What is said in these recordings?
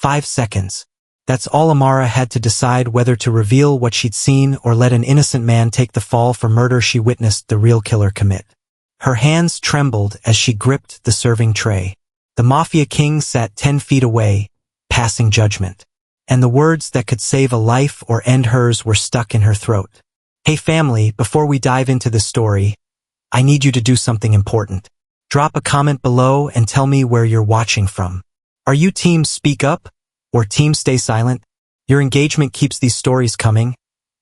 5 seconds. That's all Amara had to decide whether to reveal what she'd seen or let an innocent man take the fall for murder she witnessed the real killer commit. Her hands trembled as she gripped the serving tray. The Mafia king sat 10 feet away, passing judgment. And the words that could save a life or end hers were stuck in her throat. Hey family, before we dive into this story, I need you to do something important. Drop a comment below and tell me where you're watching from. Are you team speak up or team stay silent? Your engagement keeps these stories coming.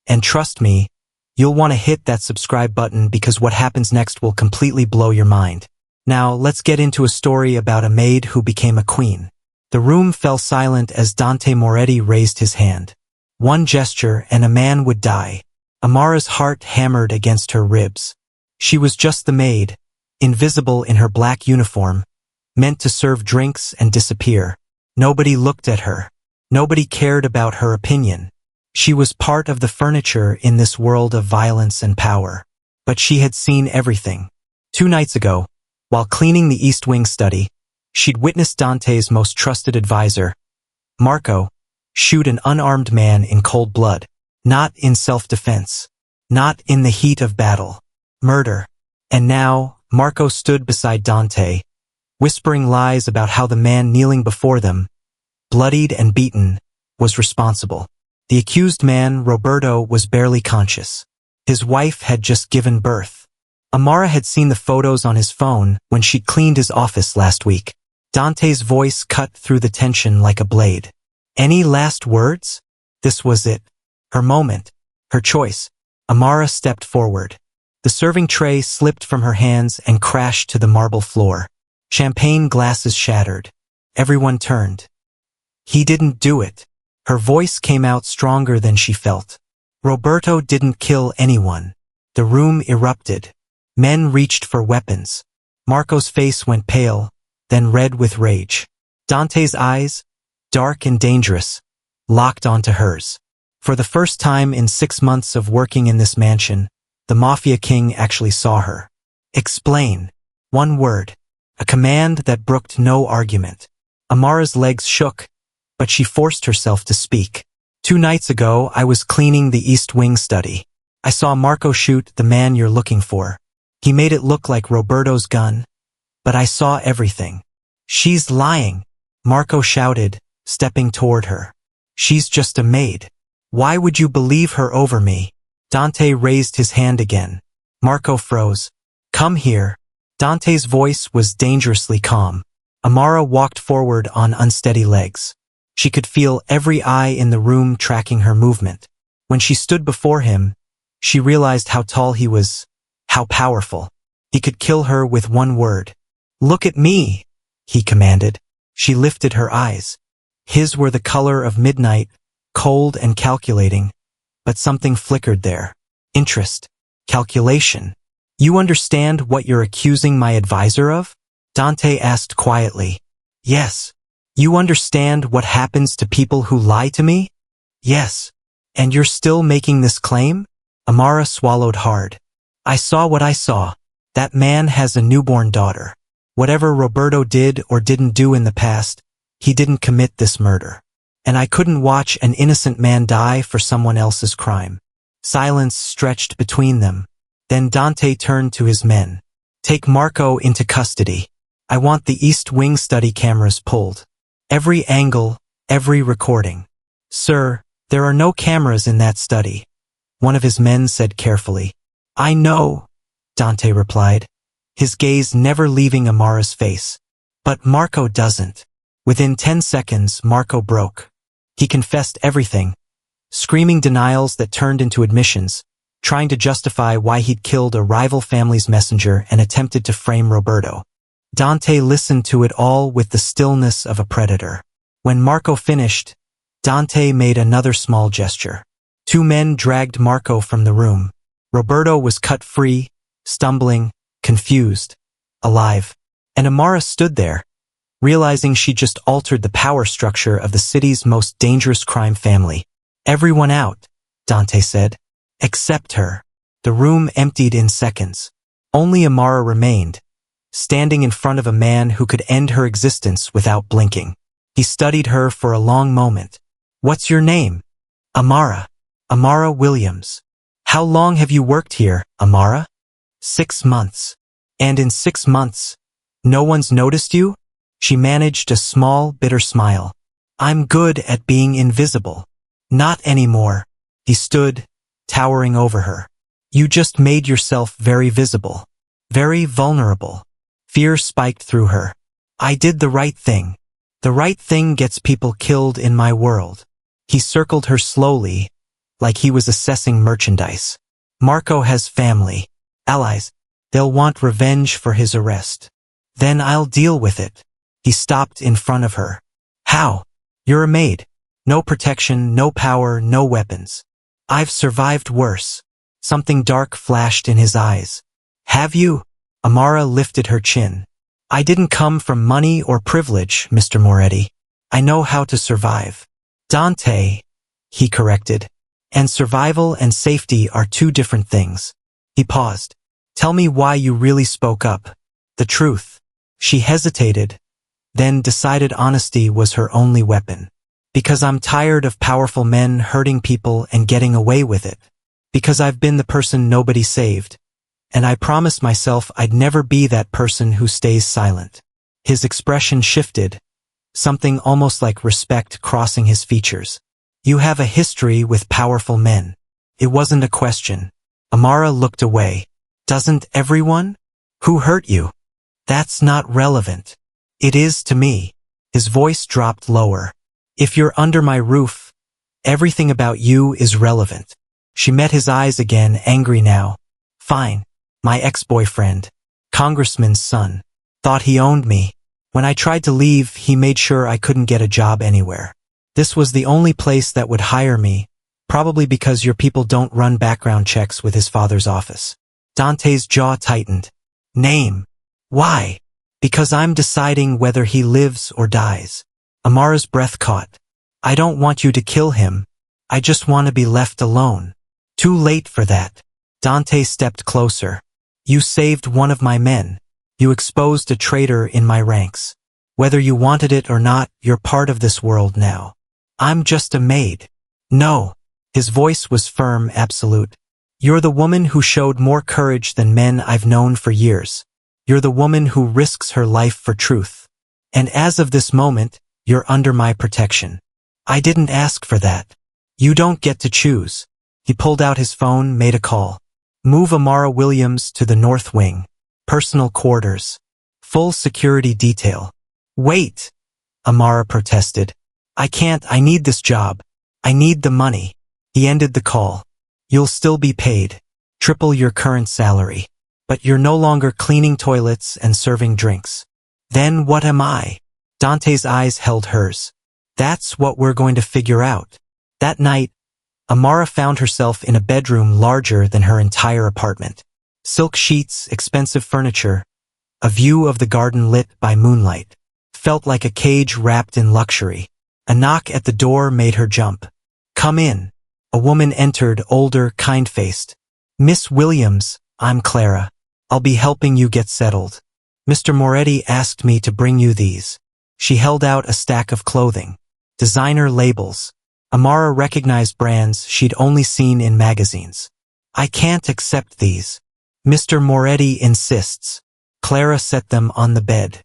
And trust me, you'll want to hit that subscribe button because what happens next will completely blow your mind. Now, let's get into a story about a maid who became a queen. The room fell silent as Dante Moretti raised his hand. One gesture and a man would die. Amara's heart hammered against her ribs. She was just the maid, invisible in her black uniform, meant to serve drinks and disappear. Nobody looked at her. Nobody cared about her opinion. She was part of the furniture in this world of violence and power. But she had seen everything. 2 nights ago, while cleaning the East Wing study, she'd witnessed Dante's most trusted advisor, Marco, shoot an unarmed man in cold blood. Not in self-defense. Not in the heat of battle. Murder. And now, Marco stood beside Dante, whispering lies about how the man kneeling before them, bloodied and beaten, was responsible. The accused man, Roberto, was barely conscious. His wife had just given birth. Amara had seen the photos on his phone when she cleaned his office last week. Dante's voice cut through the tension like a blade. Any last words? This was it. Her moment. Her choice. Amara stepped forward. The serving tray slipped from her hands and crashed to the marble floor. Champagne glasses shattered. Everyone turned. He didn't do it. Her voice came out stronger than she felt. Roberto didn't kill anyone. The room erupted. Men reached for weapons. Marco's face went pale, then red with rage. Dante's eyes, dark and dangerous, locked onto hers. For the first time in 6 months of working in this mansion, the Mafia king actually saw her. Explain. One word. A command that brooked no argument. Amara's legs shook, but she forced herself to speak. 2 nights ago, I was cleaning the East Wing study. I saw Marco shoot the man you're looking for. He made it look like Roberto's gun, but I saw everything. She's lying, Marco shouted, stepping toward her. She's just a maid. Why would you believe her over me? Dante raised his hand again. Marco froze. Come here. Dante's voice was dangerously calm. Amara walked forward on unsteady legs. She could feel every eye in the room tracking her movement. When she stood before him, she realized how tall he was, how powerful. He could kill her with one word. Look at me, he commanded. She lifted her eyes. His were the color of midnight, cold and calculating, but something flickered there. Interest. Calculation. You understand what you're accusing my advisor of? Dante asked quietly. Yes. You understand what happens to people who lie to me? Yes. And you're still making this claim? Amara swallowed hard. I saw what I saw. That man has a newborn daughter. Whatever Roberto did or didn't do in the past, he didn't commit this murder. And I couldn't watch an innocent man die for someone else's crime. Silence stretched between them. Then Dante turned to his men. Take Marco into custody. I want the East Wing study cameras pulled. Every angle, every recording. Sir, there are no cameras in that study, one of his men said carefully. I know, Dante replied, his gaze never leaving Amara's face. But Marco doesn't. Within 10 seconds, Marco broke. He confessed everything, screaming denials that turned into admissions, trying to justify why he'd killed a rival family's messenger and attempted to frame Roberto. Dante listened to it all with the stillness of a predator. When Marco finished, Dante made another small gesture. 2 men dragged Marco from the room. Roberto was cut free, stumbling, confused, alive. And Amara stood there, realizing she just altered the power structure of the city's most dangerous crime family. Everyone out, Dante said. Except her. The room emptied in seconds. Only Amara remained, standing in front of a man who could end her existence without blinking. He studied her for a long moment. What's your name? Amara. Amara Williams. How long have you worked here, Amara? 6 months. And in 6 months, no one's noticed you? She managed a small, bitter smile. I'm good at being invisible. Not anymore. He stood, towering over her. You just made yourself very visible. Very vulnerable. Fear spiked through her. I did the right thing. The right thing gets people killed in my world. He circled her slowly, like he was assessing merchandise. Marco has family, allies. They'll want revenge for his arrest. Then I'll deal with it. He stopped in front of her. How? You're a maid. No protection, no power, no weapons. I've survived worse. Something dark flashed in his eyes. Have you? Amara lifted her chin. I didn't come from money or privilege, Mr. Moretti. I know how to survive. Dante, he corrected. And survival and safety are two different things. He paused. Tell me why you really spoke up. The truth. She hesitated, then decided honesty was her only weapon. Because I'm tired of powerful men hurting people and getting away with it. Because I've been the person nobody saved. And I promised myself I'd never be that person who stays silent. His expression shifted, something almost like respect crossing his features. You have a history with powerful men. It wasn't a question. Amara looked away. Doesn't everyone? Who hurt you? That's not relevant. It is to me. His voice dropped lower. If you're under my roof, everything about you is relevant. She met his eyes again, angry now. Fine. My ex-boyfriend, congressman's son, thought he owned me. When I tried to leave, he made sure I couldn't get a job anywhere. This was the only place that would hire me, probably because your people don't run background checks with his father's office. Dante's jaw tightened. Name. Why? Because I'm deciding whether he lives or dies. Amara's breath caught. I don't want you to kill him. I just want to be left alone. Too late for that. Dante stepped closer. You saved one of my men. You exposed a traitor in my ranks. Whether you wanted it or not, you're part of this world now. I'm just a maid. No. His voice was firm, absolute. You're the woman who showed more courage than men I've known for years. You're the woman who risks her life for truth. And as of this moment, you're under my protection. I didn't ask for that. You don't get to choose. He pulled out his phone, made a call. Move Amara Williams to the North Wing. Personal quarters. Full security detail. Wait, Amara protested. I can't, I need this job. I need the money. He ended the call. You'll still be paid. Triple your current salary. But you're no longer cleaning toilets and serving drinks. Then what am I? Dante's eyes held hers. That's what we're going to figure out. That night, Amara found herself in a bedroom larger than her entire apartment. Silk sheets, expensive furniture, a view of the garden lit by moonlight. Felt like a cage wrapped in luxury. A knock at the door made her jump. Come in. A woman entered, older, kind-faced. Miss Williams, I'm Clara. I'll be helping you get settled. Mr. Moretti asked me to bring you these. She held out a stack of clothing. Designer labels. Amara recognized brands she'd only seen in magazines. I can't accept these. Mr. Moretti insists. Clara set them on the bed.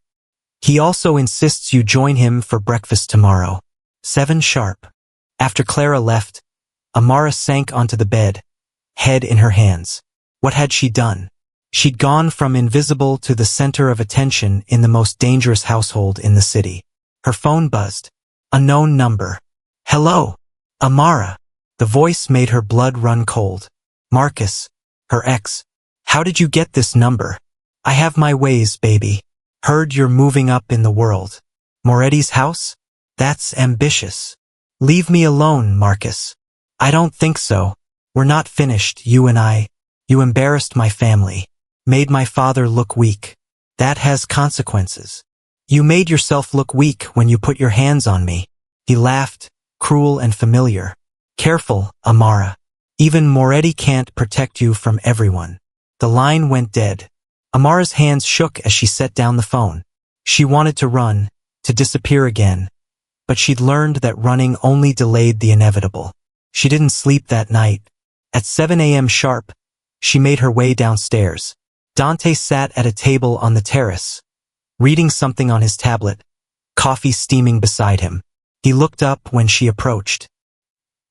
He also insists you join him for breakfast tomorrow. 7 sharp. After Clara left, Amara sank onto the bed, head in her hands. What had she done? She'd gone from invisible to the center of attention in the most dangerous household in the city. Her phone buzzed. Unknown number. Hello, Amara. The voice made her blood run cold. Marcus, her ex. How did you get this number? I have my ways, baby. Heard you're moving up in the world. Moretti's house? That's ambitious. Leave me alone, Marcus. I don't think so. We're not finished, you and I. You embarrassed my family. Made my father look weak. That has consequences. You made yourself look weak when you put your hands on me. He laughed, cruel and familiar. Careful, Amara. Even Moretti can't protect you from everyone. The line went dead. Amara's hands shook as she set down the phone. She wanted to run, to disappear again, but she'd learned that running only delayed the inevitable. She didn't sleep that night. At 7 a.m. sharp, she made her way downstairs. Dante sat at a table on the terrace, reading something on his tablet, coffee steaming beside him. He looked up when she approached.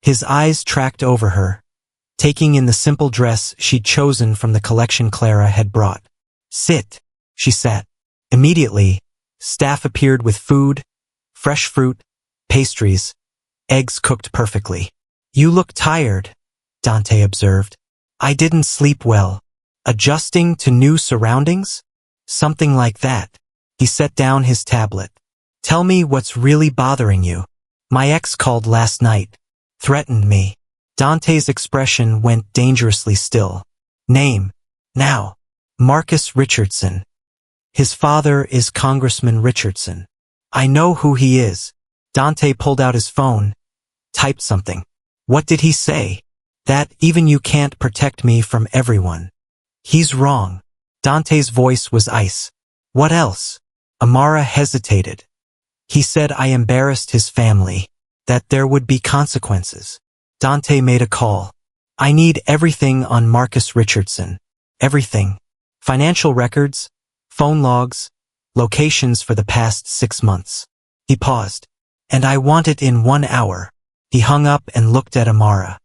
His eyes tracked over her, taking in the simple dress she'd chosen from the collection Clara had brought. "Sit," she sat. Immediately, staff appeared with food, fresh fruit, pastries, eggs cooked perfectly. "You look tired," Dante observed. "I didn't sleep well. Adjusting to new surroundings? Something like that." He set down his tablet. "Tell me what's really bothering you." "My ex called last night. Threatened me." Dante's expression went dangerously still. "Name. Now." "Marcus Richardson. His father is Congressman Richardson." "I know who he is." Dante pulled out his phone, typed something. "What did he say?" "That even you can't protect me from everyone." "He's wrong." Dante's voice was ice. "What else?" Amara hesitated. "He said I embarrassed his family, that there would be consequences." Dante made a call. "I need everything on Marcus Richardson. Everything. Financial records, phone logs, locations for the past 6 months." He paused. "And I want it in 1 hour." He hung up and looked at Amara.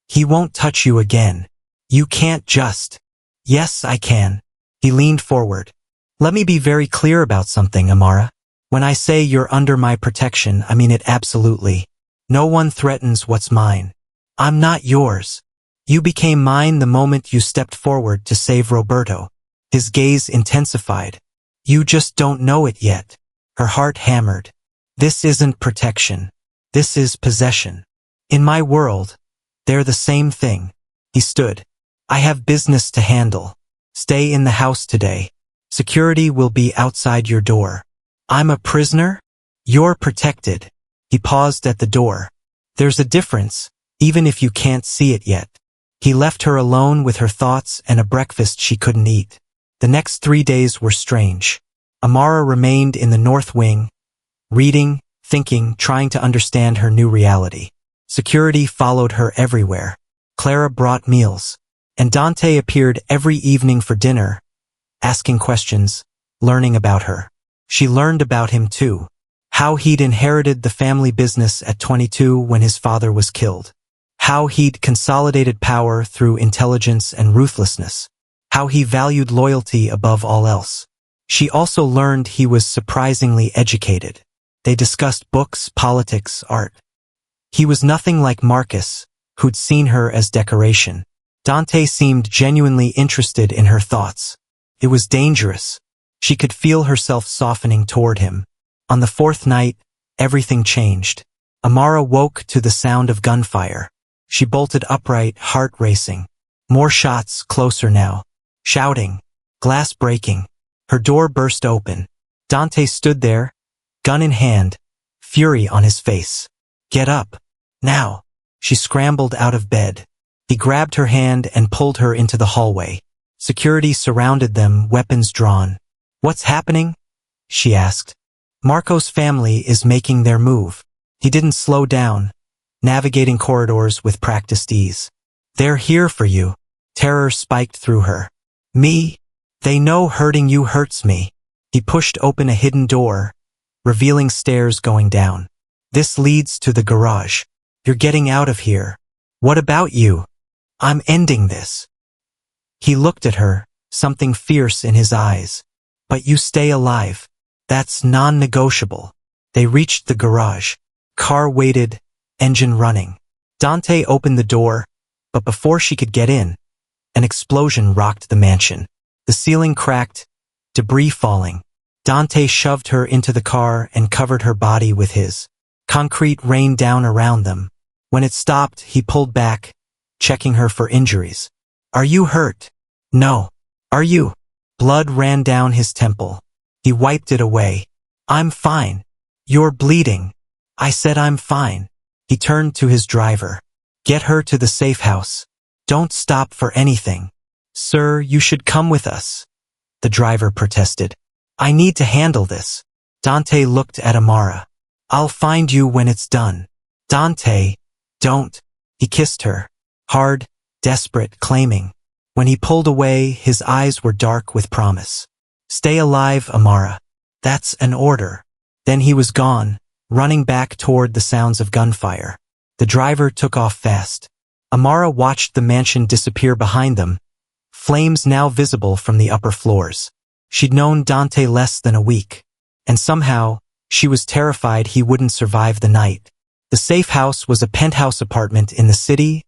"He won't touch you again. You can't just." "Yes, I can." He leaned forward. "Let me be very clear about something, Amara. When I say you're under my protection, I mean it absolutely. No one threatens what's mine. I'm not yours. You became mine the moment you stepped forward to save Roberto." His gaze intensified. "You just don't know it yet." Her heart hammered. "This isn't protection. This is possession. In my world, they're the same thing." He stood. "I have business to handle. Stay in the house today. Security will be outside your door." "I'm a prisoner? You're protected." He paused at the door. "There's a difference, even if you can't see it yet." He left her alone with her thoughts and a breakfast she couldn't eat. The next 3 days were strange. Amara remained in the north wing, reading, thinking, trying to understand her new reality. Security followed her everywhere. Clara brought meals, and Dante appeared every evening for dinner, asking questions, learning about her. She learned about him too. How he'd inherited the family business at 22 when his father was killed. How he'd consolidated power through intelligence and ruthlessness. How he valued loyalty above all else. She also learned he was surprisingly educated. They discussed books, politics, art. He was nothing like Marcus, who'd seen her as decoration. Dante seemed genuinely interested in her thoughts. It was dangerous. She could feel herself softening toward him. On the 4th night, everything changed. Amara woke to the sound of gunfire. She bolted upright, heart racing. More shots, closer now. Shouting. Glass breaking. Her door burst open. Dante stood there, gun in hand, fury on his face. "Get up. Now." She scrambled out of bed. He grabbed her hand and pulled her into the hallway. Security surrounded them, weapons drawn. "What's happening?" she asked. "Marco's family is making their move." He didn't slow down, navigating corridors with practiced ease. "They're here for you." Terror spiked through her. "Me? They know hurting you hurts me." He pushed open a hidden door, revealing stairs going down. "This leads to the garage. You're getting out of here." "What about you?" "I'm ending this." He looked at her, something fierce in his eyes. "But you stay alive. That's non-negotiable." They reached the garage. Car waited, engine running. Dante opened the door, but before she could get in, an explosion rocked the mansion. The ceiling cracked, debris falling. Dante shoved her into the car and covered her body with his. Concrete rained down around them. When it stopped, he pulled back, checking her for injuries. "Are you hurt?" "No." "Are you?" Blood ran down his temple. He wiped it away. "I'm fine." "You're bleeding." "I said I'm fine." He turned to his driver. "Get her to the safe house. Don't stop for anything." "Sir, you should come with us." The driver protested. "I need to handle this." Dante looked at Amara. I'll find you when it's done. Dante, don't. He kissed her. Hard, desperate, claiming. When he pulled away, his eyes were dark with promise. Stay alive, Amara. That's an order. Then he was gone, running back toward the sounds of gunfire. The driver took off fast. Amara watched the mansion disappear behind them, flames now visible from the upper floors. She'd known Dante less than a week, and somehow, she was terrified he wouldn't survive the night. The safe house was a penthouse apartment in the city,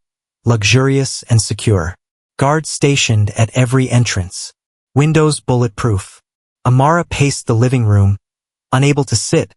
luxurious and secure. Guards stationed at every entrance. Windows bulletproof. Amara paced the living room, unable to sit,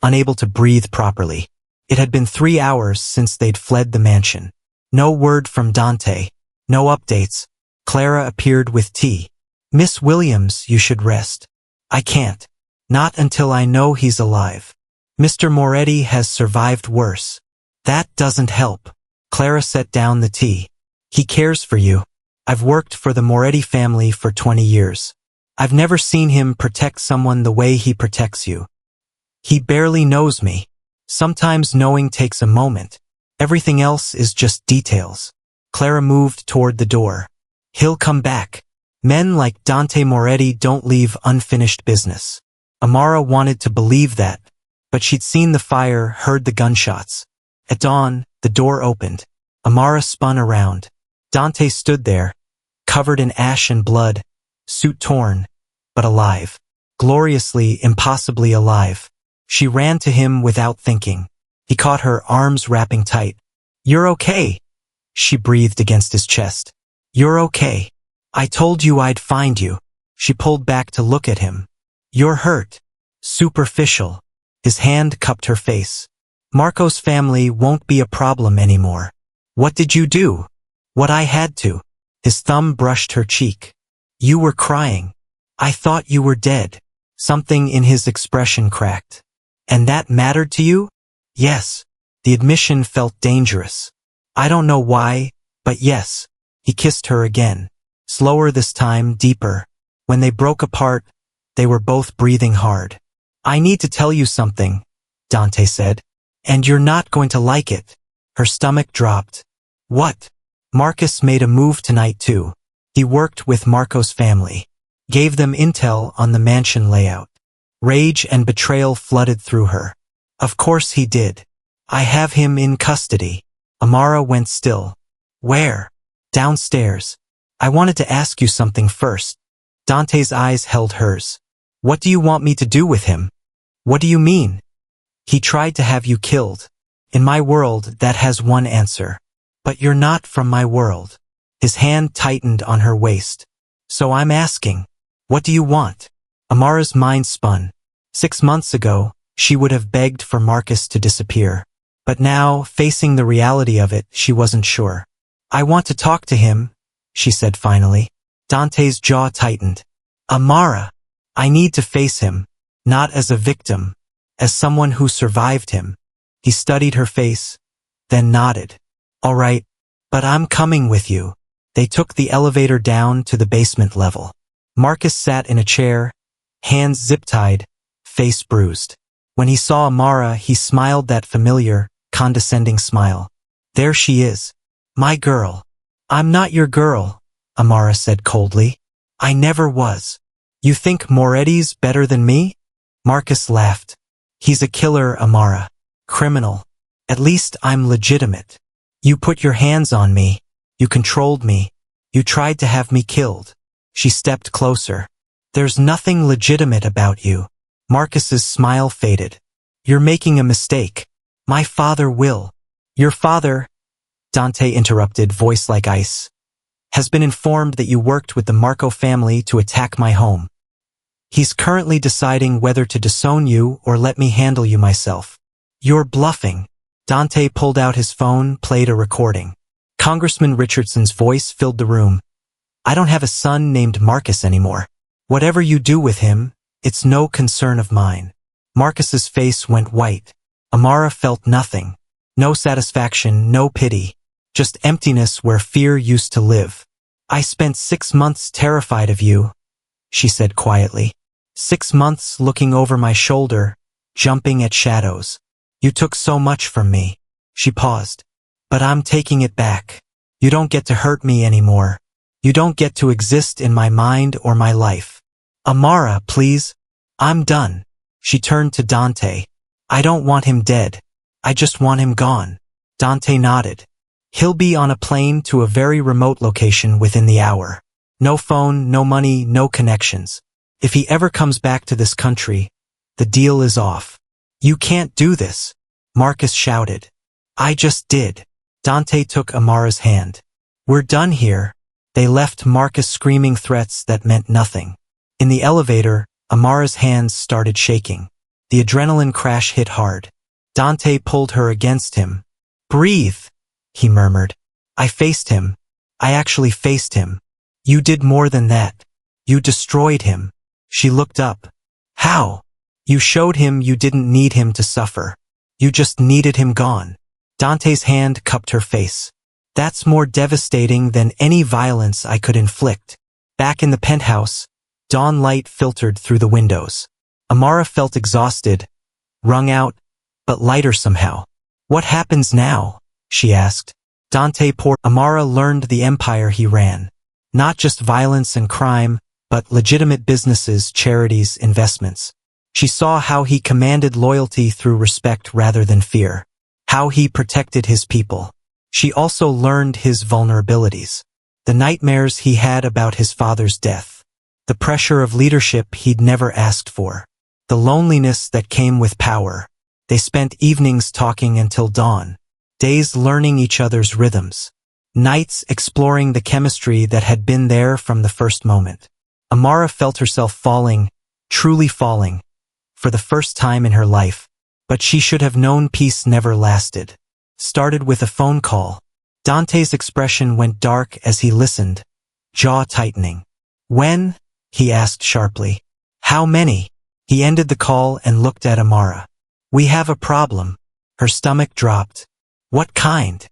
unable to breathe properly. It had been 3 hours since they'd fled the mansion. No word from Dante. No updates. Clara appeared with tea. Miss Williams, you should rest. I can't. Not until I know he's alive. Mr. Moretti has survived worse. That doesn't help. Clara set down the tea. He cares for you. I've worked for the Moretti family for 20 years. I've never seen him protect someone the way he protects you. He barely knows me. Sometimes knowing takes a moment. Everything else is just details. Clara moved toward the door. He'll come back. Men like Dante Moretti don't leave unfinished business. Amara wanted to believe that, but she'd seen the fire, heard the gunshots. At dawn, the door opened. Amara spun around. Dante stood there, covered in ash and blood, suit torn, but alive. Gloriously, impossibly alive. She ran to him without thinking. He caught her, arms wrapping tight. You're okay, she breathed against his chest. You're okay. I told you I'd find you. She pulled back to look at him. You're hurt. Superficial. His hand cupped her face. Marco's family won't be a problem anymore. What did you do? What I had to. His thumb brushed her cheek. You were crying. I thought you were dead. Something in his expression cracked. And that mattered to you? Yes. The admission felt dangerous. I don't know why, but yes. He kissed her again. Slower this time, deeper. When they broke apart, they were both breathing hard. I need to tell you something, Dante said. And you're not going to like it. Her stomach dropped. What? Marcus made a move tonight too. He worked with Marco's family. Gave them intel on the mansion layout. Rage and betrayal flooded through her. Of course he did. I have him in custody. Amara went still. Where? Downstairs. I wanted to ask you something first. Dante's eyes held hers. What do you want me to do with him? What do you mean? He tried to have you killed. In my world, that has one answer. But you're not from my world. His hand tightened on her waist. So I'm asking, what do you want? Amara's mind spun. 6 months ago, she would have begged for Marcus to disappear. But now, facing the reality of it, she wasn't sure. I want to talk to him, she said finally. Dante's jaw tightened. Amara, I need to face him, not as a victim, as someone who survived him. He studied her face, then nodded. All right, but I'm coming with you. They took the elevator down to the basement level. Marcus sat in a chair, hands zip-tied, face bruised. When he saw Amara, he smiled that familiar, condescending smile. There she is. My girl. I'm not your girl, Amara said coldly. I never was. You think Moretti's better than me? Marcus laughed. He's a killer, Amara. Criminal. At least I'm legitimate. You put your hands on me. You controlled me. You tried to have me killed. She stepped closer. There's nothing legitimate about you. Marcus's smile faded. You're making a mistake. My father will. Your father, Dante interrupted, voice like ice, has been informed that you worked with the Marco family to attack my home. He's currently deciding whether to disown you or let me handle you myself. You're bluffing. Dante pulled out his phone, played a recording. Congressman Richardson's voice filled the room. I don't have a son named Marcus anymore. Whatever you do with him, it's no concern of mine. Marcus's face went white. Amara felt nothing. No satisfaction, no pity. Just emptiness where fear used to live. I spent 6 months terrified of you, she said quietly. 6 months looking over my shoulder, jumping at shadows. You took so much from me. She paused. But I'm taking it back. You don't get to hurt me anymore. You don't get to exist in my mind or my life. Amara, please. I'm done. She turned to Dante. I don't want him dead. I just want him gone. Dante nodded. He'll be on a plane to a very remote location within the hour. No phone, no money, no connections. If he ever comes back to this country, the deal is off. You can't do this, Marcus shouted. I just did. Dante took Amara's hand. We're done here. They left Marcus screaming threats that meant nothing. In the elevator, Amara's hands started shaking. The adrenaline crash hit hard. Dante pulled her against him. Breathe, he murmured. I faced him. I actually faced him. You did more than that. You destroyed him. She looked up. How? You showed him you didn't need him to suffer. You just needed him gone. Dante's hand cupped her face. That's more devastating than any violence I could inflict. Back in the penthouse, dawn light filtered through the windows. Amara felt exhausted, wrung out, but lighter somehow. What happens now? She asked. Dante poured. Amara learned the empire he ran. Not just violence and crime, but legitimate businesses, charities, investments. She saw how he commanded loyalty through respect rather than fear. How he protected his people. She also learned his vulnerabilities. The nightmares he had about his father's death. The pressure of leadership he'd never asked for. The loneliness that came with power. They spent evenings talking until dawn. Days learning each other's rhythms. Nights exploring the chemistry that had been there from the first moment. Amara felt herself falling, truly falling, for the first time in her life. But she should have known peace never lasted. Started with a phone call. Dante's expression went dark as he listened, jaw tightening. When? He asked sharply. How many? He ended the call and looked at Amara. We have a problem. Her stomach dropped. What kind?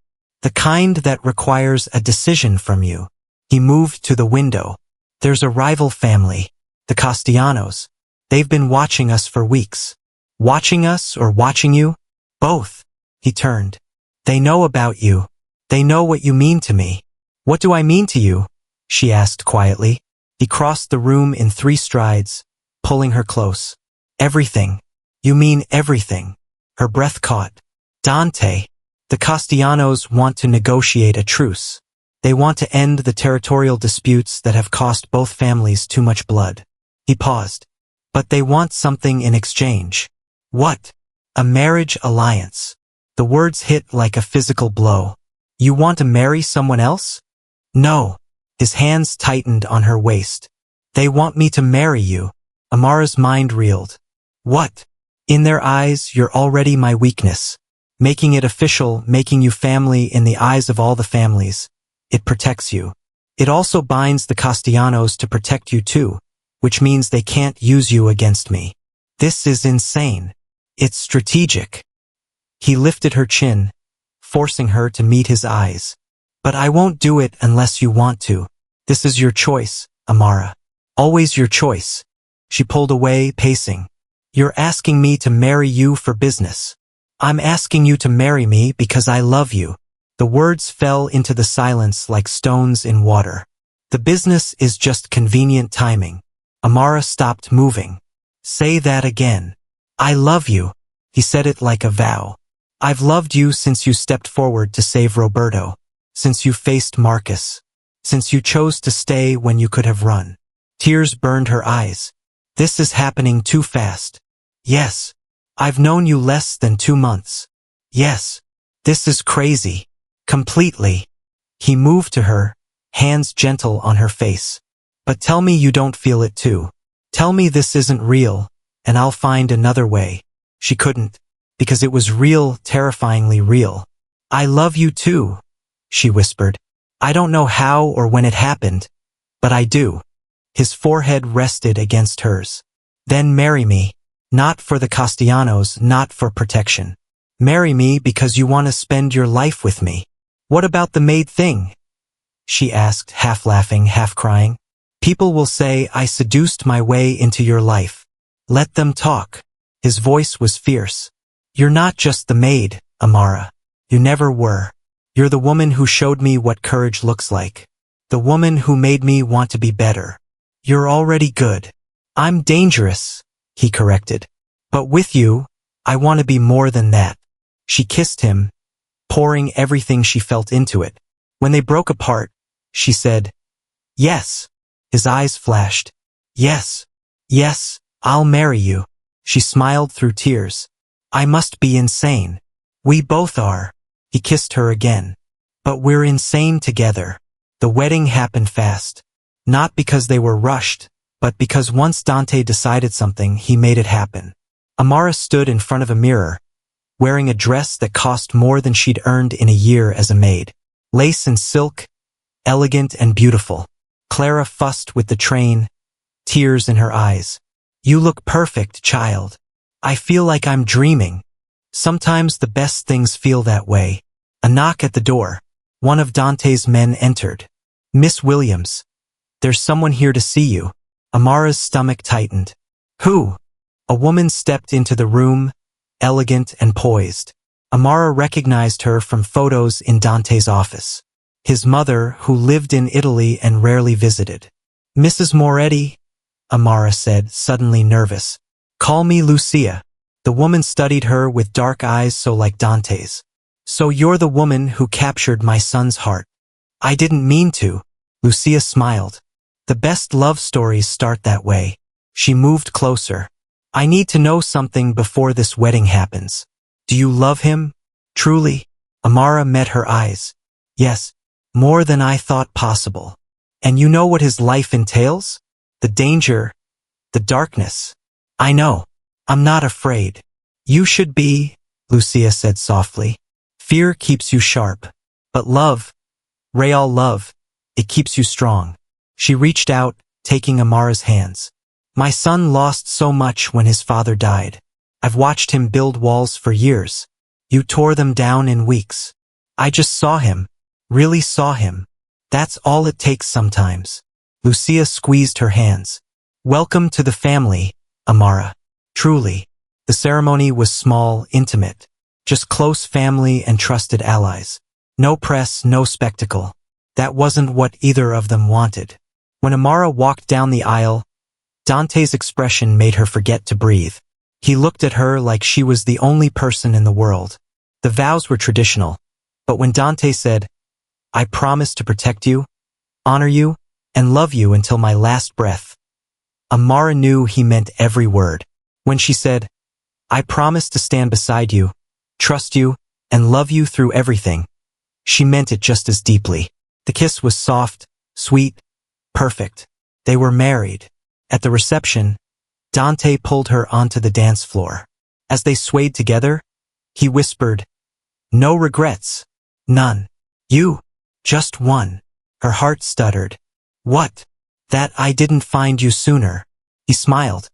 The kind that requires a decision from you. He moved to the window. There's a rival family, the Castellanos. They've been watching us for weeks. Watching us or watching you? Both. He turned. They know about you. They know what you mean to me. What do I mean to you? She asked quietly. He crossed the room in 3 strides, pulling her close. Everything. You mean everything. Her breath caught. Dante. The Castellanos want to negotiate a truce. They want to end the territorial disputes that have cost both families too much blood. He paused. But they want something in exchange. What? A marriage alliance. The words hit like a physical blow. You want to marry someone else? No. His hands tightened on her waist. They want me to marry you. Amara's mind reeled. What? In their eyes, you're already my weakness. Making it official, making you family in the eyes of all the families. It protects you. It also binds the Castellanos to protect you too, which means they can't use you against me. This is insane. It's strategic. He lifted her chin, forcing her to meet his eyes. But I won't do it unless you want to. This is your choice, Amara. Always your choice. She pulled away, pacing. You're asking me to marry you for business. I'm asking you to marry me because I love you. The words fell into the silence like stones in water. The business is just convenient timing. Amara stopped moving. Say that again. I love you. He said it like a vow. I've loved you since you stepped forward to save Roberto. Since you faced Marcus. Since you chose to stay when you could have run. Tears burned her eyes. This is happening too fast. Yes. I've known you less than 2 months. Yes. This is crazy. Completely. He moved to her, hands gentle on her face. But tell me you don't feel it too. Tell me this isn't real, and I'll find another way. She couldn't, because it was real, terrifyingly real. I love you too, she whispered. I don't know how or when it happened, but I do. His forehead rested against hers. Then marry me. Not for the Castellanos, not for protection. Marry me because you want to spend your life with me. What about the Maid thing? She asked, half laughing, half crying. People will say I seduced my way into your life. Let them talk. His voice was fierce. You're not just the maid, Amara. You never were. You're the woman who showed me what courage looks like. The woman who made me want to be better. You're already good. I'm dangerous, he corrected. But with you, I want to be more than that. She kissed him, pouring everything she felt into it. When they broke apart, she said, "Yes." His eyes flashed. "Yes, yes, I'll marry you." She smiled through tears. "I must be insane." "We both are." He kissed her again. "But we're insane together." The wedding happened fast. Not because they were rushed, but because once Dante decided something, he made it happen. Amara stood in front of a mirror, wearing a dress that cost more than she'd earned in a year as a maid. Lace and silk, elegant and beautiful. Clara fussed with the train, tears in her eyes. "You look perfect, child. I feel like I'm dreaming." Sometimes the best things feel that way. A knock at the door. One of Dante's men entered. "Miss Williams, there's someone here to see you." Amara's stomach tightened. "Who?" A woman stepped into the room, elegant and poised. Amara recognized her from photos in Dante's office. His mother, who lived in Italy and rarely visited. "Mrs. Moretti," Amara said, suddenly nervous. "Call me Lucia." The woman studied her with dark eyes so like Dante's. "So you're the woman who captured my son's heart." "I didn't mean to." Lucia smiled. "The best love stories start that way." She moved closer. "I need to know something before this wedding happens. Do you love him? Truly?" Amara met her eyes. "Yes, more than I thought possible." "And you know what his life entails? The danger, the darkness." "I know. I'm not afraid." "You should be," Lucia said softly. "Fear keeps you sharp. But love, real love, it keeps you strong." She reached out, taking Amara's hands. "My son lost so much when his father died. I've watched him build walls for years. You tore them down in weeks. I just saw him, really saw him. That's all it takes sometimes." Lucia squeezed her hands. "Welcome to the family, Amara. Truly." The ceremony was small, intimate. Just close family and trusted allies. No press, no spectacle. That wasn't what either of them wanted. When Amara walked down the aisle, Dante's expression made her forget to breathe. He looked at her like she was the only person in the world. The vows were traditional, but when Dante said, "I promise to protect you, honor you, and love you until my last breath," Amara knew he meant every word. When she said, "I promise to stand beside you, trust you, and love you through everything," she meant it just as deeply. The kiss was soft, sweet, perfect. They were married. At the reception, Dante pulled her onto the dance floor. As they swayed together, he whispered, "No regrets. None. You. Just one." Her heart stuttered. "What?" "That I didn't find you sooner." He smiled.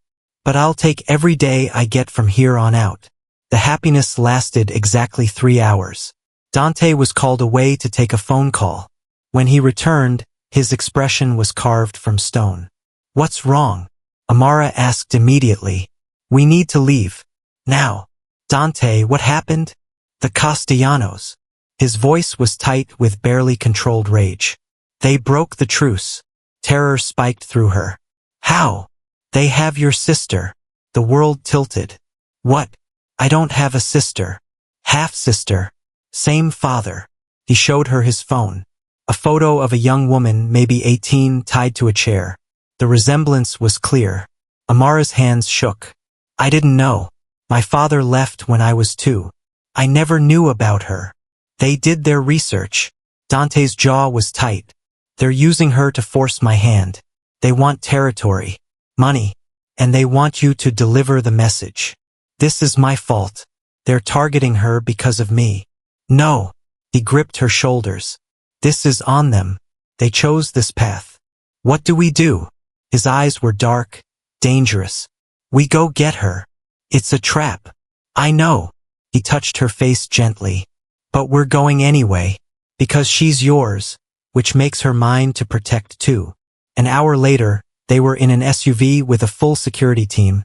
"But I'll take every day I get from here on out." The happiness lasted exactly 3 hours. Dante was called away to take a phone call. When he returned, his expression was carved from stone. "What's wrong?" Amara asked immediately. "We need to leave. Now." "Dante, what happened?" "The Castellanos." His voice was tight with barely controlled rage. "They broke the truce." Terror spiked through her. "How?" "They have your sister." The world tilted. "What? I don't have a sister." "Half-sister. Same father." He showed her his phone. A photo of a young woman, maybe 18, tied to a chair. The resemblance was clear. Amara's hands shook. "I didn't know. My father left when I was 2. I never knew about her." "They did their research." Dante's jaw was tight. "They're using her to force my hand. They want territory, money, and they want you to deliver the message. This is my fault. They're targeting her because of me." "No." He gripped her shoulders. "This is on them. They chose this path. What do we do?" His eyes were dark, dangerous. "We go get her. It's a trap." "I know." He touched her face gently. "But we're going anyway. Because she's yours, which makes her mine to protect too." An hour later, they were in an SUV with a full security team,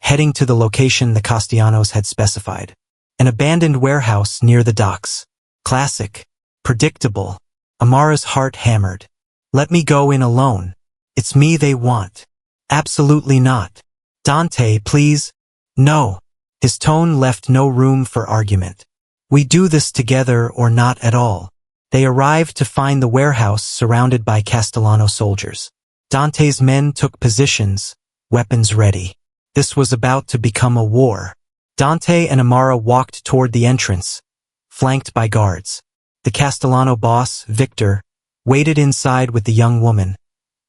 heading to the location the Castellanos had specified. An abandoned warehouse near the docks. Classic. Predictable. Amara's heart hammered. Let me go in alone. It's me they want. Absolutely not. Dante, please. No. His tone left no room for argument. We do this together or not at all. They arrived to find the warehouse surrounded by Castellano soldiers. Dante's men took positions, weapons ready. This was about to become a war. Dante and Amara walked toward the entrance, flanked by guards. The Castellano boss, Victor, waited inside with the young woman,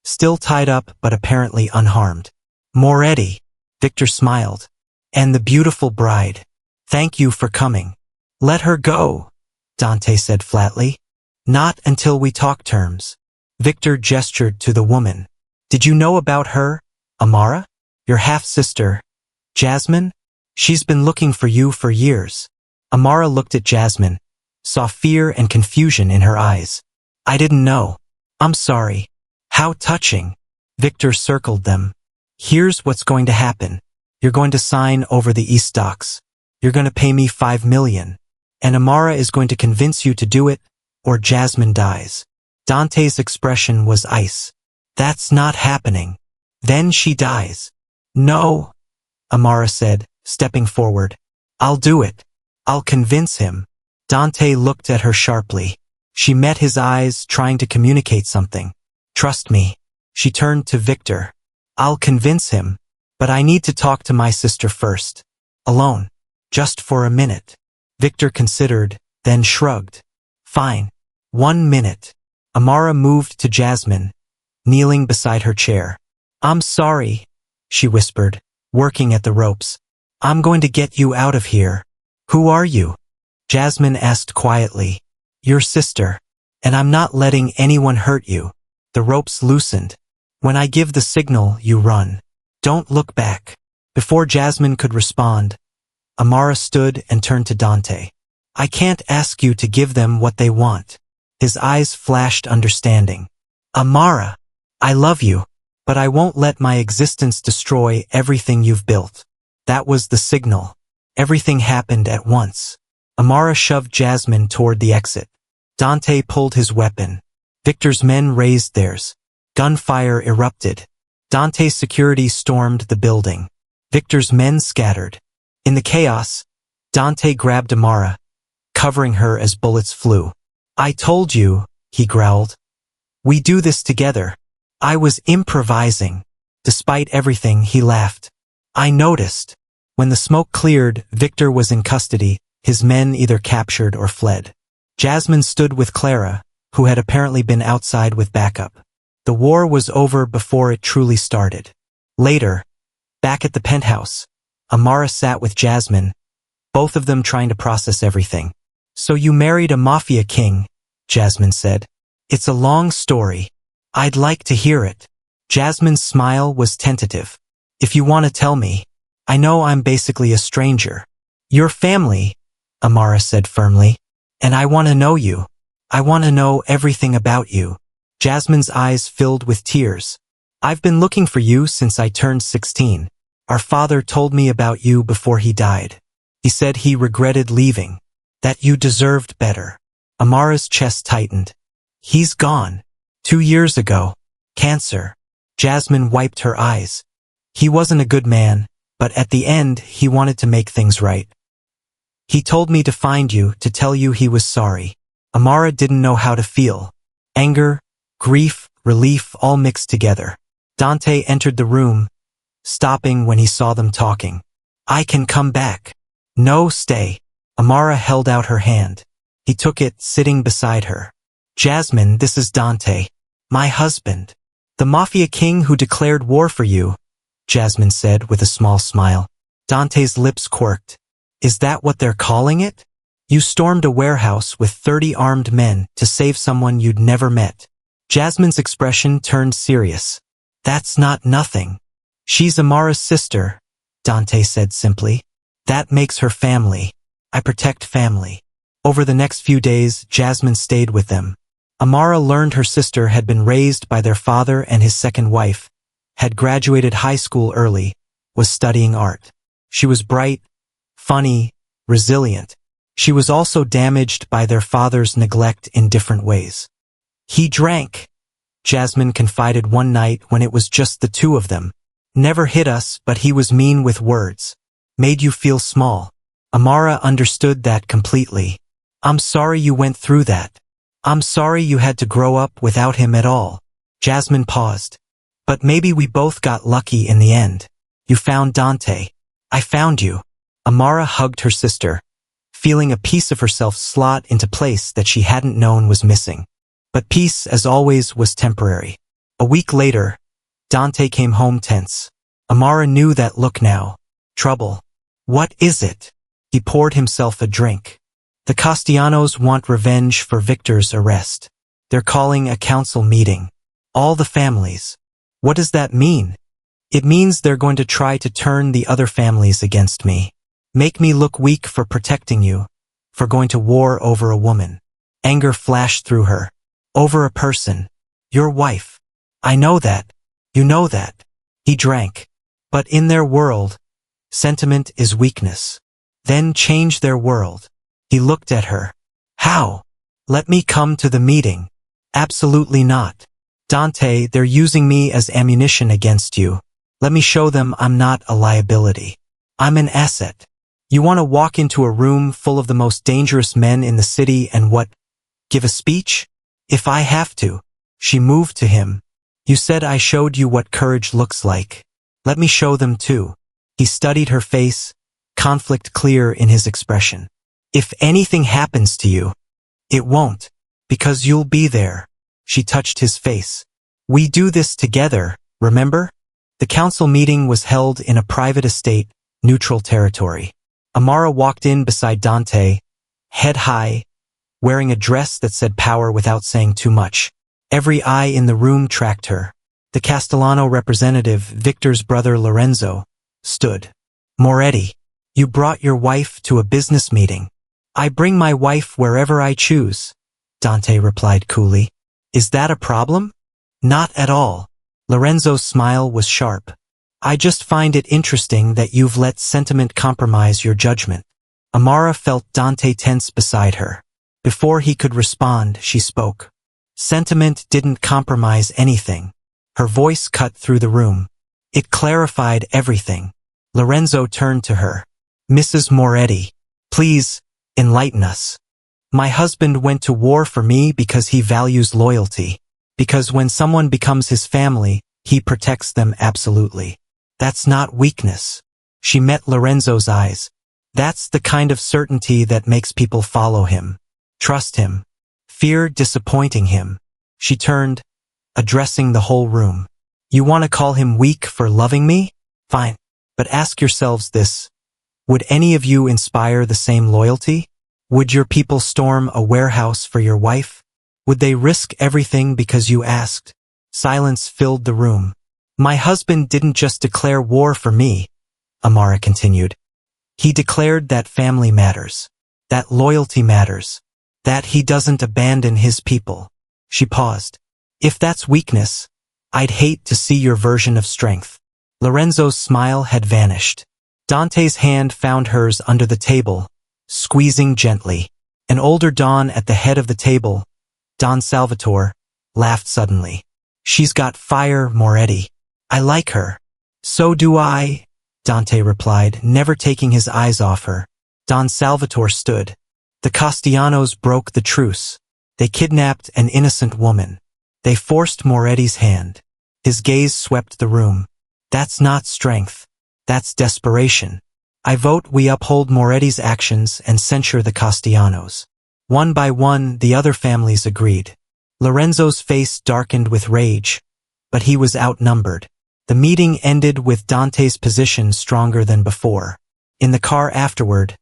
still tied up but apparently unharmed. Moretti, Victor smiled. And the beautiful bride. Thank you for coming. Let her go, Dante said flatly. Not until we talk terms. Victor gestured to the woman. Did you know about her, Amara? Your half-sister, Jasmine? She's been looking for you for years. Amara looked at Jasmine, saw fear and confusion in her eyes. I didn't know. I'm sorry. How touching. Victor circled them. Here's what's going to happen. You're going to sign over the East Docks. You're going to pay me $5 million. And Amara is going to convince you to do it, or Jasmine dies. Dante's expression was ice. That's not happening. Then she dies. No, Amara said, stepping forward. I'll do it. I'll convince him. Dante looked at her sharply. She met his eyes, trying to communicate something. Trust me. She turned to Victor. I'll convince him. But I need to talk to my sister first. Alone. Just for a minute. Victor considered, then shrugged. Fine. 1 minute. Amara moved to Jasmine, kneeling beside her chair. I'm sorry, she whispered, working at the ropes. I'm going to get you out of here. Who are you? Jasmine asked quietly. Your sister. And I'm not letting anyone hurt you. The ropes loosened. When I give the signal, you run. Don't look back. Before Jasmine could respond, Amara stood and turned to Dante. I can't ask you to give them what they want. His eyes flashed understanding. Amara, I love you, but I won't let my existence destroy everything you've built. That was the signal. Everything happened at once. Amara shoved Jasmine toward the exit. Dante pulled his weapon. Victor's men raised theirs. Gunfire erupted. Dante's security stormed the building. Victor's men scattered. In the chaos, Dante grabbed Amara, covering her as bullets flew. I told you, he growled. We do this together. I was improvising. Despite everything, he laughed. I noticed. When the smoke cleared, Victor was in custody, his men either captured or fled. Jasmine stood with Clara, who had apparently been outside with backup. The war was over before it truly started. Later, back at the penthouse, Amara sat with Jasmine, both of them trying to process everything. So you married a Mafia king, Jasmine said. It's a long story. I'd like to hear it. Jasmine's smile was tentative. If you want to tell me, I know I'm basically a stranger. Your family, Amara said firmly. And I want to know you. I want to know everything about you. Jasmine's eyes filled with tears. I've been looking for you since I turned 16. Our father told me about you before he died. He said he regretted leaving. That you deserved better. Amara's chest tightened. He's gone. 2 years ago. Cancer. Jasmine wiped her eyes. He wasn't a good man, but at the end he wanted to make things right. He told me to find you, to tell you he was sorry. Amara didn't know how to feel. Anger, grief, relief all mixed together. Dante entered the room, stopping when he saw them talking. I can come back. No, stay. Amara held out her hand. He took it, sitting beside her. Jasmine, this is Dante. My husband. The Mafia king who declared war for you, Jasmine said with a small smile. Dante's lips quirked. Is that what they're calling it? You stormed a warehouse with 30 armed men to save someone you'd never met. Jasmine's expression turned serious. That's not nothing. She's Amara's sister, Dante said simply. That makes her family. I protect family. Over the next few days, Jasmine stayed with them. Amara learned her sister had been raised by their father and his second wife, had graduated high school early, was studying art. She was bright, funny, resilient. She was also damaged by their father's neglect in different ways. He drank, Jasmine confided one night when it was just the two of them. Never hit us, but he was mean with words. Made you feel small. Amara understood that completely. I'm sorry you went through that. I'm sorry you had to grow up without him at all. Jasmine paused. But maybe we both got lucky in the end. You found Dante. I found you. Amara hugged her sister, feeling a piece of herself slot into place that she hadn't known was missing. But peace, as always, was temporary. A week later, Dante came home tense. Amara knew that look now. Trouble. What is it? He poured himself a drink. The Castellanos want revenge for Victor's arrest. They're calling a council meeting. All the families. What does that mean? It means they're going to try to turn the other families against me. Make me look weak for protecting you, for going to war over a woman. Anger flashed through her. Over a person. Your wife. I know that. You know that. He drank. But in their world, sentiment is weakness. Then change their world. He looked at her. How? Let me come to the meeting. Absolutely not. Dante, they're using me as ammunition against you. Let me show them I'm not a liability. I'm an asset. You want to walk into a room full of the most dangerous men in the city and what? Give a speech? If I have to. She moved to him. You said I showed you what courage looks like. Let me show them too. He studied her face, conflict clear in his expression. If anything happens to you, it won't, because you'll be there. She touched his face. We do this together, remember? The council meeting was held in a private estate, neutral territory. Amara walked in beside Dante, head high, wearing a dress that said power without saying too much. Every eye in the room tracked her. The Castellano representative, Victor's brother Lorenzo, stood. Moretti, you brought your wife to a business meeting. I bring my wife wherever I choose, Dante replied coolly. Is that a problem? Not at all. Lorenzo's smile was sharp. I just find it interesting that you've let sentiment compromise your judgment. Amara felt Dante tense beside her. Before he could respond, she spoke. Sentiment didn't compromise anything. Her voice cut through the room. It clarified everything. Lorenzo turned to her. Mrs. Moretti, please, enlighten us. My husband went to war for me because he values loyalty. Because when someone becomes his family, he protects them absolutely. That's not weakness. She met Lorenzo's eyes. That's the kind of certainty that makes people follow him. Trust him. Fear disappointing him. She turned, addressing the whole room. You want to call him weak for loving me? Fine. But ask yourselves this. Would any of you inspire the same loyalty? Would your people storm a warehouse for your wife? Would they risk everything because you asked? Silence filled the room. My husband didn't just declare war for me, Amara continued. He declared that family matters, that loyalty matters, that he doesn't abandon his people. She paused. If that's weakness, I'd hate to see your version of strength. Lorenzo's smile had vanished. Dante's hand found hers under the table, squeezing gently. An older Don at the head of the table, Don Salvatore, laughed suddenly. She's got fire, Moretti. I like her. So do I, Dante replied, never taking his eyes off her. Don Salvatore stood. The Castellanos broke the truce. They kidnapped an innocent woman. They forced Moretti's hand. His gaze swept the room. That's not strength. That's desperation. I vote we uphold Moretti's actions and censure the Castellanos. One by one, the other families agreed. Lorenzo's face darkened with rage, but he was outnumbered. The meeting ended with Dante's position stronger than before. In the car afterward,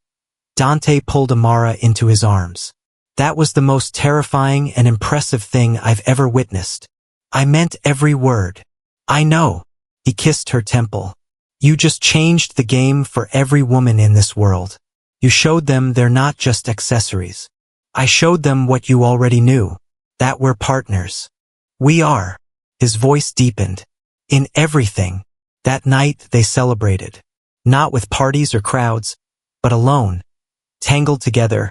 Dante pulled Amara into his arms. That was the most terrifying and impressive thing I've ever witnessed. I meant every word. I know. He kissed her temple. You just changed the game for every woman in this world. You showed them they're not just accessories. I showed them what you already knew, that we're partners. We are. His voice deepened. In everything. That night they celebrated. Not with parties or crowds, but alone. tangled together,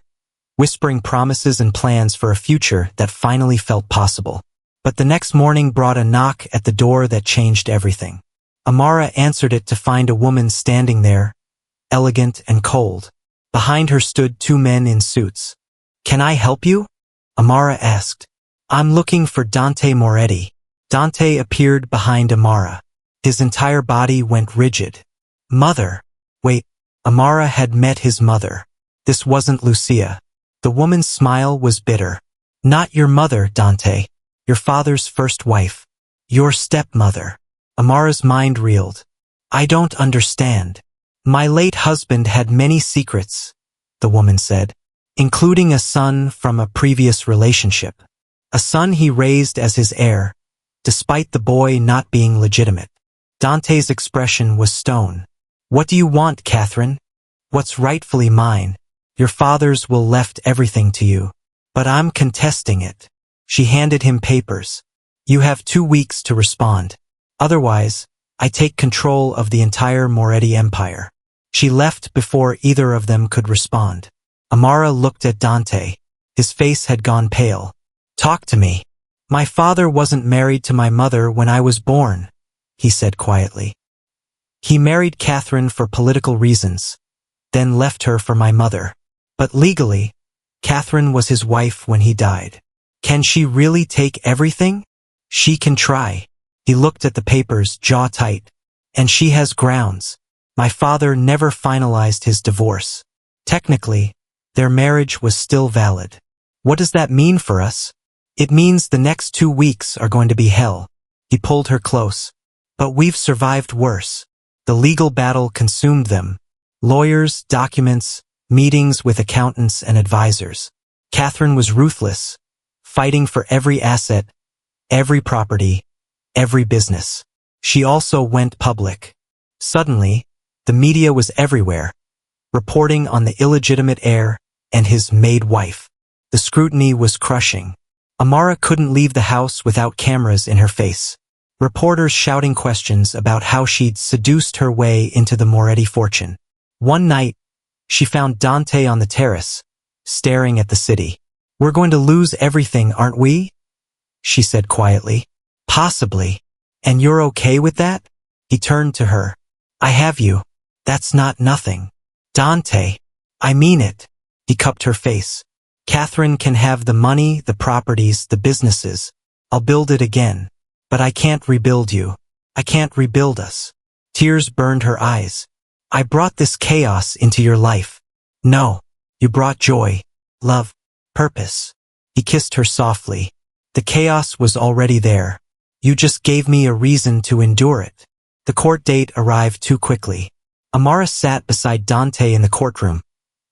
whispering promises and plans for a future that finally felt possible. But the next morning brought a knock at the door that changed everything. Amara answered it to find a woman standing there, elegant and cold. Behind her stood two men in suits. "Can I help you?" Amara asked. "I'm looking for Dante Moretti." Dante appeared behind Amara. His entire body went rigid. "Mother." Wait, Amara had met his mother. This wasn't Lucia. The woman's smile was bitter. "Not your mother, Dante. Your father's first wife. Your stepmother." Amara's mind reeled. "I don't understand." "My late husband had many secrets," the woman said, "including a son from a previous relationship. A son he raised as his heir, despite the boy not being legitimate." Dante's expression was stone. "What do you want, Catherine?" "What's rightfully mine. Your father's will left everything to you. But I'm contesting it." She handed him papers. "You have 2 weeks to respond. Otherwise, I take control of the entire Moretti empire." She left before either of them could respond. Amara looked at Dante. His face had gone pale. "Talk to me." "My father wasn't married to my mother when I was born," he said quietly. "He married Catherine for political reasons, then left her for my mother. But legally, Catherine was his wife when he died. Can she really take everything? She can try." He looked at the papers, jaw tight. "And she has grounds. My father never finalized his divorce. Technically, their marriage was still valid." "What does that mean for us?" "It means the next 2 weeks are going to be hell." He pulled her close. "But we've survived worse." The legal battle consumed them. Lawyers, documents, meetings with accountants and advisors. Catherine was ruthless, fighting for every asset, every property, every business. She also went public. Suddenly, the media was everywhere, reporting on the illegitimate heir and his maid wife. The scrutiny was crushing. Amara couldn't leave the house without cameras in her face. Reporters shouting questions about how she'd seduced her way into the Moretti fortune. One night, she found Dante on the terrace, staring at the city. "We're going to lose everything, aren't we?" she said quietly. "Possibly. And you're okay with that?" He turned to her. "I have you. That's not nothing. Dante, I mean it." He cupped her face. "Catherine can have the money, the properties, the businesses. I'll build it again. But I can't rebuild you. I can't rebuild us." Tears burned her eyes. "I brought this chaos into your life." "No, you brought joy, love, purpose." He kissed her softly. "The chaos was already there. You just gave me a reason to endure it." The court date arrived too quickly. Amara sat beside Dante in the courtroom,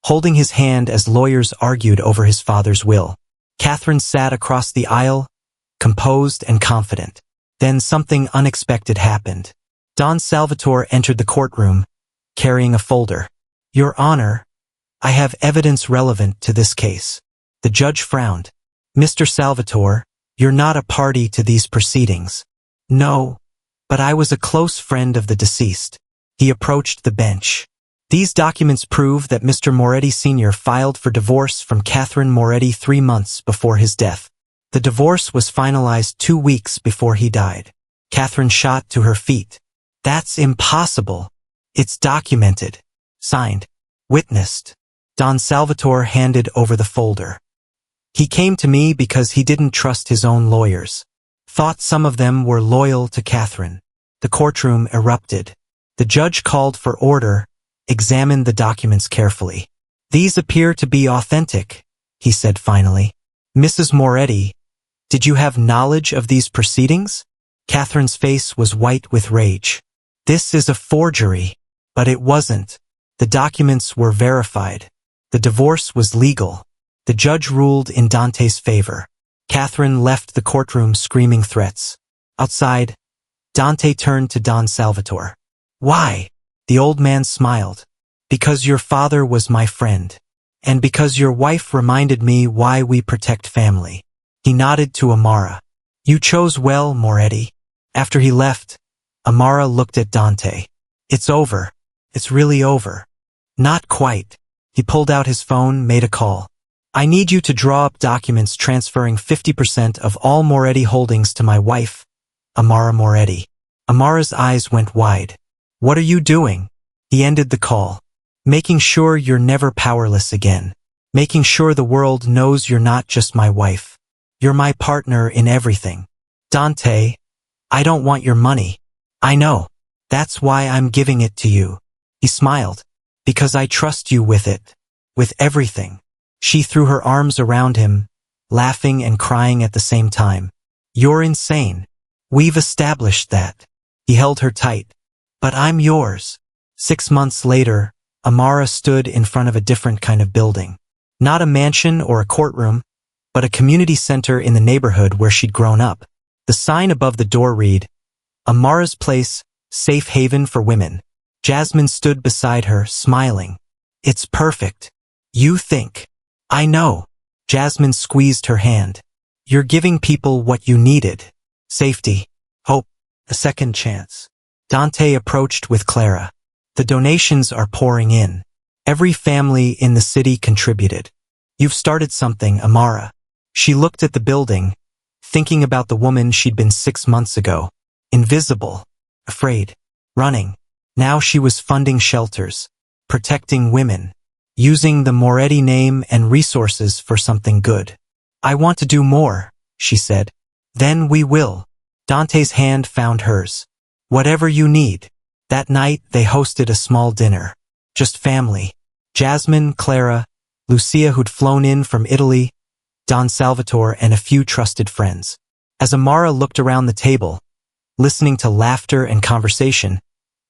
holding his hand as lawyers argued over his father's will. Catherine sat across the aisle, composed and confident. Then something unexpected happened. Don Salvatore entered the courtroom, carrying a folder. "Your Honor, I have evidence relevant to this case." The judge frowned. "Mr. Salvatore, you're not a party to these proceedings." "No, but I was a close friend of the deceased." He approached the bench. "These documents prove that Mr. Moretti Sr. filed for divorce from Catherine Moretti 3 months before his death. The divorce was finalized 2 weeks before he died." Catherine shot to her feet. "That's impossible. It's documented. Signed. Witnessed." Don Salvatore handed over the folder. "He came to me because he didn't trust his own lawyers. Thought some of them were loyal to Catherine." The courtroom erupted. The judge called for order, examined the documents carefully. "These appear to be authentic," he said finally. "Mrs. Moretti, did you have knowledge of these proceedings?" Catherine's face was white with rage. "This is a forgery." But it wasn't. The documents were verified. The divorce was legal. The judge ruled in Dante's favor. Catherine left the courtroom screaming threats. Outside, Dante turned to Don Salvatore. "Why?" The old man smiled. "Because your father was my friend. And because your wife reminded me why we protect family." He nodded to Amara. "You chose well, Moretti." After he left, Amara looked at Dante. "It's over. It's really over." "Not quite." He pulled out his phone, made a call. I need you to draw up documents transferring 50% of all Moretti holdings to my wife, Amara Moretti. Amara's eyes went wide. What are you doing? He ended the call. Making sure you're never powerless again. Making sure the world knows you're not just my wife. You're my partner in everything. Dante, I don't want your money. I know. That's why I'm giving it to you. He smiled. Because I trust you with it. With everything. She threw her arms around him, laughing and crying at the same time. You're insane. We've established that. He held her tight. But I'm yours. 6 months later, Amara stood in front of a different kind of building. Not a mansion or a courtroom, but a community center in the neighborhood where she'd grown up. The sign above the door read, Amara's Place, Safe Haven for Women. Jasmine stood beside her, smiling. It's perfect. You think. I know. Jasmine squeezed her hand. You're giving people what you needed. Safety. Hope. A second chance. Dante approached with Clara. The donations are pouring in. Every family in the city contributed. You've started something, Amara. She looked at the building, thinking about the woman she'd been 6 months ago. Invisible. Afraid. Running. Now she was funding shelters. Protecting women. Using the Moretti name and resources for something good. I want to do more, she said. Then we will. Dante's hand found hers. Whatever you need. That night they hosted a small dinner. Just family. Jasmine, Clara, Lucia who'd flown in from Italy, Don Salvatore and a few trusted friends. As Amara looked around the table, listening to laughter and conversation,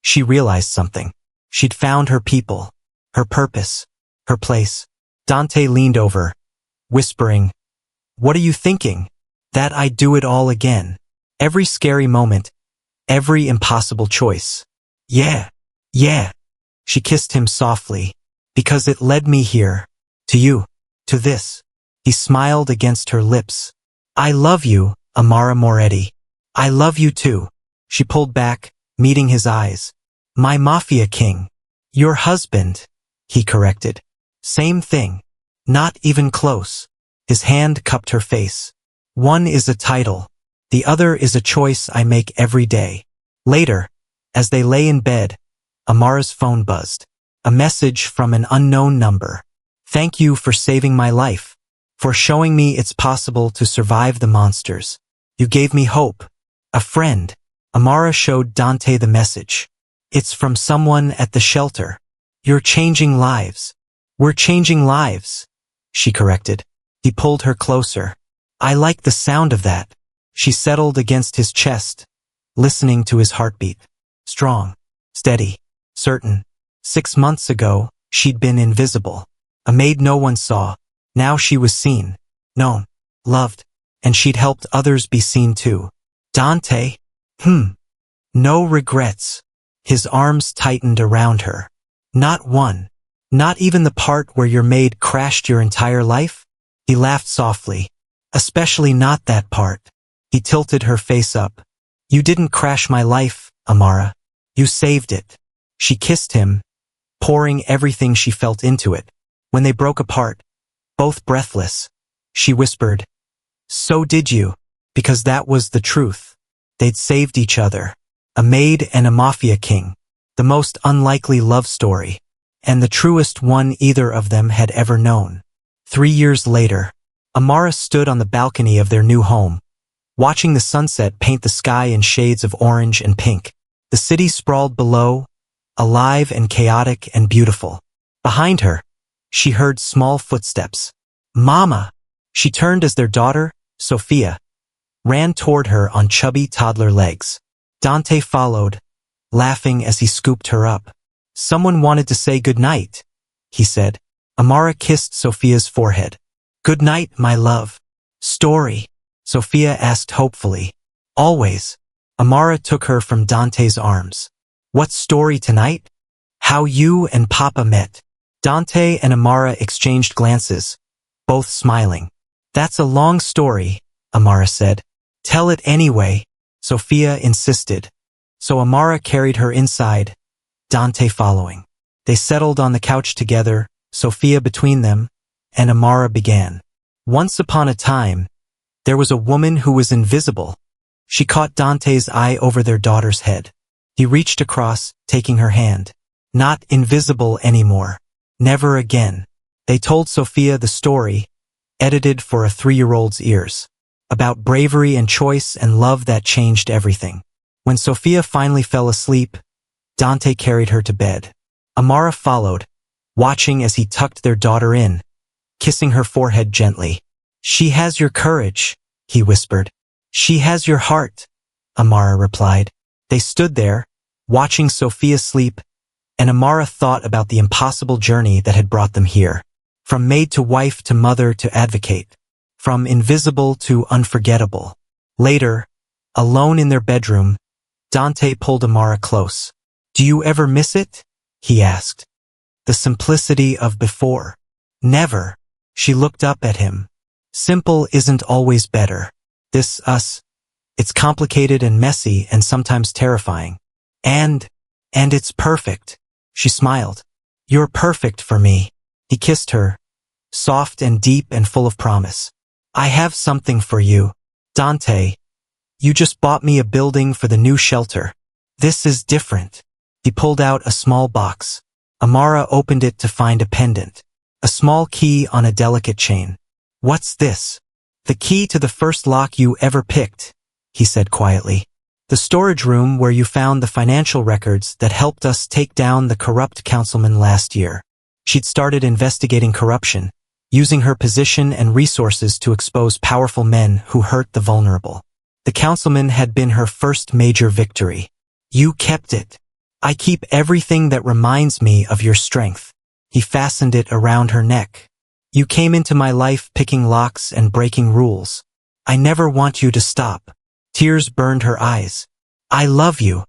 she realized something. She'd found her people, her purpose, her place. Dante leaned over, whispering, What are you thinking? That I'd do it all again. Every scary moment, every impossible choice. Yeah. She kissed him softly, because it led me here, to you, to this. He smiled against her lips. I love you, Amara Moretti. I love you too. She pulled back, meeting his eyes. My Mafia king. Your husband, he corrected. Same thing. Not even close. His hand cupped her face. One is a title. The other is a choice I make every day. Later, as they lay in bed, Amara's phone buzzed. A message from an unknown number. Thank you for saving my life. For showing me it's possible to survive the monsters. You gave me hope. A friend. Amara showed Dante the message. It's from someone at the shelter. You're changing lives. We're changing lives, she corrected. He pulled her closer. I like the sound of that. She settled against his chest, listening to his heartbeat. Strong, steady, certain. 6 months ago, she'd been invisible. A maid no one saw. Now she was seen, known, loved, and she'd helped others be seen too. Dante? No regrets. His arms tightened around her. Not one. Not even the part where your maid crashed your entire life? He laughed softly. Especially not that part. He tilted her face up. You didn't crash my life, Amara. You saved it. She kissed him, pouring everything she felt into it. When they broke apart, both breathless, she whispered, So did you, because that was the truth. They'd saved each other. A maid and a mafia king. The most unlikely love story. And the truest one either of them had ever known. 3 years later, Amara stood on the balcony of their new home, watching the sunset paint the sky in shades of orange and pink. The city sprawled below, alive and chaotic and beautiful. Behind her, she heard small footsteps. Mama! She turned as their daughter, Sophia, ran toward her on chubby toddler legs. Dante followed, laughing as he scooped her up. Someone wanted to say good night, he said. Amara kissed Sophia's forehead. Good night, my love. Story? Sophia asked hopefully. Always. Amara took her from Dante's arms. What story tonight? How you and Papa met. Dante and Amara exchanged glances, both smiling. That's a long story, Amara said. Tell it anyway, Sophia insisted. So Amara carried her inside, Dante following. They settled on the couch together, Sophia between them, and Amara began. Once upon a time, there was a woman who was invisible. She caught Dante's eye over their daughter's head. He reached across, taking her hand. Not invisible anymore. Never again. They told Sophia the story, edited for a 3-year-old's ears, about bravery and choice and love that changed everything. When Sophia finally fell asleep, Dante carried her to bed. Amara followed, watching as he tucked their daughter in, kissing her forehead gently. "She has your courage," he whispered. "She has your heart," Amara replied. They stood there, watching Sophia sleep, and Amara thought about the impossible journey that had brought them here. From maid to wife to mother to advocate. From invisible to unforgettable. Later, alone in their bedroom, Dante pulled Amara close. "Do you ever miss it?" he asked. "The simplicity of before." "Never." She looked up at him. "Simple isn't always better. This us. It's complicated and messy and sometimes terrifying. And it's perfect." She smiled. "You're perfect for me." He kissed her, soft and deep and full of promise. "I have something for you, Dante. You just bought me a building for the new shelter. This is different." He pulled out a small box. Amara opened it to find a pendant. A small key on a delicate chain. "What's this?" "The key to the first lock you ever picked," he said quietly. "The storage room where you found the financial records that helped us take down the corrupt councilman last year." She'd started investigating corruption, using her position and resources to expose powerful men who hurt the vulnerable. The councilman had been her first major victory. "You kept it. I keep everything that reminds me of your strength." He fastened it around her neck. "You came into my life picking locks and breaking rules. I never want you to stop." Tears burned her eyes. "I love you."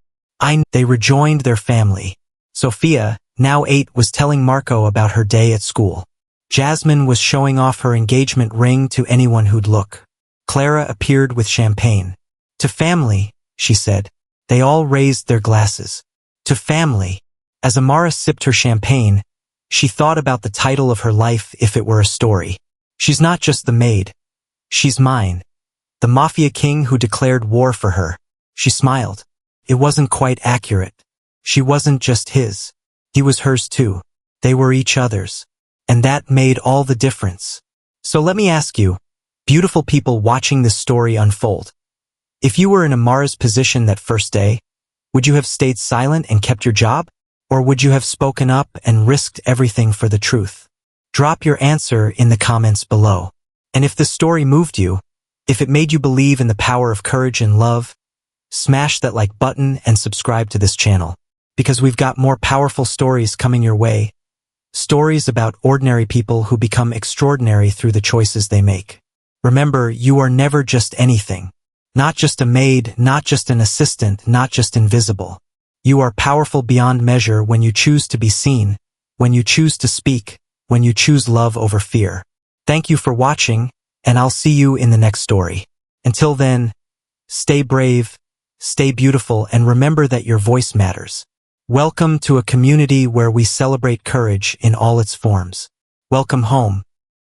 They rejoined their family. Sophia, now 8, was telling Marco about her day at school. Jasmine was showing off her engagement ring to anyone who'd look. Clara appeared with champagne. "To family," she said. They all raised their glasses. "To family." As Amara sipped her champagne, she thought about the title of her life if it were a story. She's not just the maid. She's mine. The Mafia king who declared war for her. She smiled. It wasn't quite accurate. She wasn't just his. He was hers too. They were each other's. And that made all the difference. So let me ask you, beautiful people watching this story unfold, if you were in Amara's position that first day, would you have stayed silent and kept your job? Or would you have spoken up and risked everything for the truth? Drop your answer in the comments below. And if this story moved you, if it made you believe in the power of courage and love, smash that like button and subscribe to this channel. Because we've got more powerful stories coming your way. Stories about ordinary people who become extraordinary through the choices they make. Remember, you are never just anything. Not just a maid, not just an assistant, not just invisible. You are powerful beyond measure when you choose to be seen, when you choose to speak, when you choose love over fear. Thank you for watching, and I'll see you in the next story. Until then, stay brave, stay beautiful, and remember that your voice matters. Welcome to a community where we celebrate courage in all its forms. Welcome home.